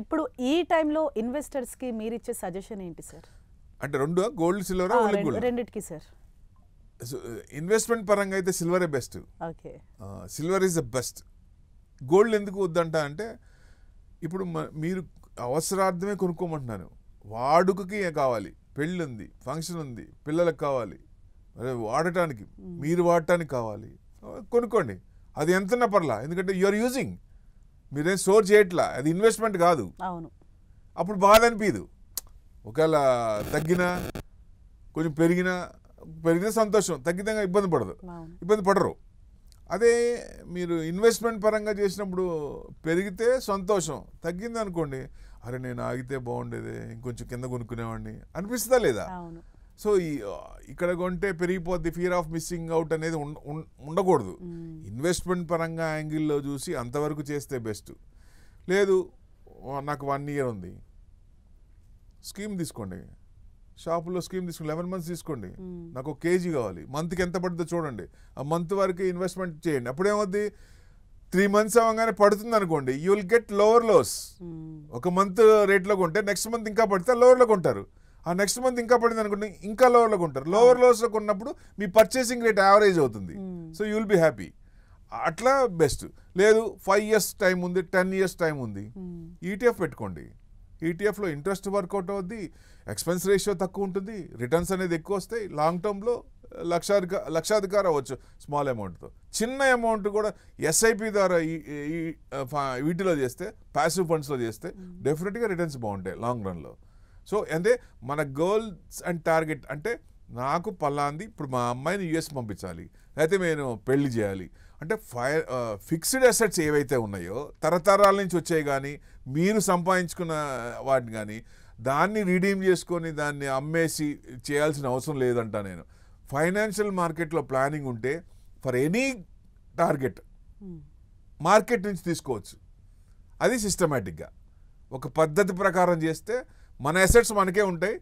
ఇప్పుడు ఈ టైంలో ఇన్వెస్టర్స్కి మీరు ఇచ్చే సజెషన్ ఏంటి సార్? అంటే రెండు గోల్డ్ సిల్వర్ రెండిటికి సార్. ఇన్వెస్ట్మెంట్ పరంగా అయితే సిల్వరే best. Okay, silver is the best. Gold ఎందుకు వద్దంట అంటే ఇప్పుడు మీరు అవసరార్థమే కొనుక్కోమంటున్నాను. వాడుకకి కావాలి, పెళ్ళి ఉంది, ఫంక్షన్ ఉంది, పిల్లలకు కావాలి, వాడటానికి మీరు వాడటానికి కావాలి, కొనుక్కోండి. అది ఎంతన్నా పర్లా, ఎందుకంటే యు ఆర్ యూజింగ్, మీరేం స్టోర్ చేయట్లా, అది ఇన్వెస్ట్మెంట్ కాదు. అవును, అప్పుడు బాధ అనిపించదు. ఒకవేళ తగ్గినా కొంచెం పెరిగినా సంతోషం, తగ్గితే ఇబ్బంది పడరు. అదే మీరు ఇన్వెస్ట్మెంట్ పరంగా చేసినప్పుడు పెరిగితే సంతోషం, తగ్గింది అనుకోండి, అరే నేను ఆగితే బాగుండేది, ఇంకొంచెం కింద కొనుక్కునేవాడిని అనిపిస్తుందా లేదా? సో ఇక్కడ కొంటే పెరిగిపోద్ది, ఫియర్ ఆఫ్ మిస్సింగ్ అవుట్ అనేది ఉండకూడదు. ఇన్వెస్ట్మెంట్ పరంగా యాంగిల్లో చూసి అంతవరకు చేస్తే బెస్ట్. లేదు నాకు 1 year ఉంది, స్కీమ్ తీసుకోండి, షాపులో స్కీమ్ తీసుకోండి, 11 months తీసుకోండి, నాకు 1 kg కావాలి, మంత్కి ఎంత పడుతుందో చూడండి, ఆ మంత్ వరకు ఇన్వెస్ట్మెంట్ చేయండి. అప్పుడేమవుద్ది, 3 months అవ్వగానే పడుతుంది అనుకోండి, you will get lower loss. 1 month రేట్లో కొంటే నెక్స్ట్ మంత్ ఇంకా పడితే లోవర్లో కొంటారు, ఆ నెక్స్ట్ మంత్ ఇంకా పడింది అనుకోండి ఇంకా లోవర్లో కొంటారు. లోవర్ లోస్లో కొన్నప్పుడు మీ పర్చేసింగ్ రేట్ యావరేజ్ అవుతుంది. So you will be happy. అట్లా బెస్ట్. లేదు 5 years టైం ఉంది, 10 years టైం ఉంది, ఈటీఎఫ్ పెట్టుకోండి. ఈటీఎఫ్లో ఇంట్రెస్ట్ వర్కౌట్ అవుద్ది, ఎక్స్పెన్స్ రేషియో తక్కువ ఉంటుంది, రిటర్న్స్ అనేది ఎక్కువ వస్తాయి. లాంగ్ టర్మ్లో లక్షాధికారి అవ్వచ్చు స్మాల్ అమౌంట్తో. చిన్న అమౌంట్ కూడా ఎస్ఐపి ద్వారా వీటిలో చేస్తే, ప్యాసివ్ ఫండ్స్లో చేస్తే డెఫినెట్గా రిటర్న్స్ బాగుంటాయి లాంగ్ రన్లో. సో అంటే మన గోల్స్ అండ్ టార్గెట్ అంటే నాకు పలాంది, ఇప్పుడు మా అమ్మాయిని యుఎస్ పంపించాలి, అయితే నేను పెళ్లి చేయాలి అంటే ఫిక్స్డ్ అసెట్స్ ఏవైతే ఉన్నాయో తరతరాల నుంచి వచ్చాయి కానీ మీరు సంపాదించుకున్న వాటిని కానీ దాన్ని రీడీమ్ చేసుకొని దాన్ని అమ్మేసి చేయాల్సిన అవసరం లేదంట నేను. ఫైనాన్షియల్ మార్కెట్లో ప్లానింగ్ ఉంటే ఫర్ ఎనీ టార్గెట్ మార్కెట్ నుంచి తీసుకోవచ్చు. అది సిస్టమేటిక్గా ఒక పద్ధతి ప్రకారం చేస్తే మన అసెట్స్ మనకే ఉంటాయి.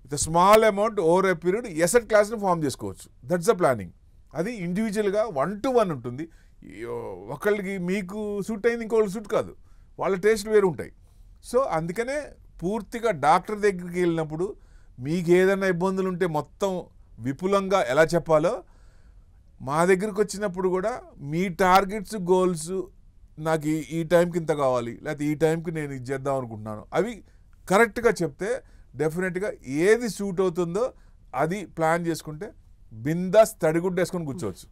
With small amount over a period asset క్లాస్ని ఫామ్ చేసుకోవచ్చు. That's the planning. అది ఇండివిజువల్గా 1-to-1 ఉంటుంది. ఒకళ్ళకి మీకు సూట్ అయింది ఇంకోళ్ళకి సూట్ కాదు, వాళ్ళ టేస్ట్ వేరు ఉంటాయి. సో అందుకనే పూర్తిగా డాక్టర్ దగ్గరికి వెళ్ళినప్పుడు మీకు ఏదైనా ఇబ్బందులు ఉంటే మొత్తం విపులంగా ఎలా చెప్పాలో మా దగ్గరికి వచ్చినప్పుడు కూడా మీ టార్గెట్స్ గోల్స్ నాకు ఈ టైంకి ఇంత కావాలి, లేకపోతే ఈ టైంకి నేను ఇది చేద్దాం అనుకుంటున్నాను, అవి కరెక్ట్గా చెప్తే డెఫినెట్గా ఏది సూట్ అవుతుందో అది ప్లాన్ చేసుకుంటే బిందాస్ తడిగుడ్డ వేసుకొని కూర్చోవచ్చు.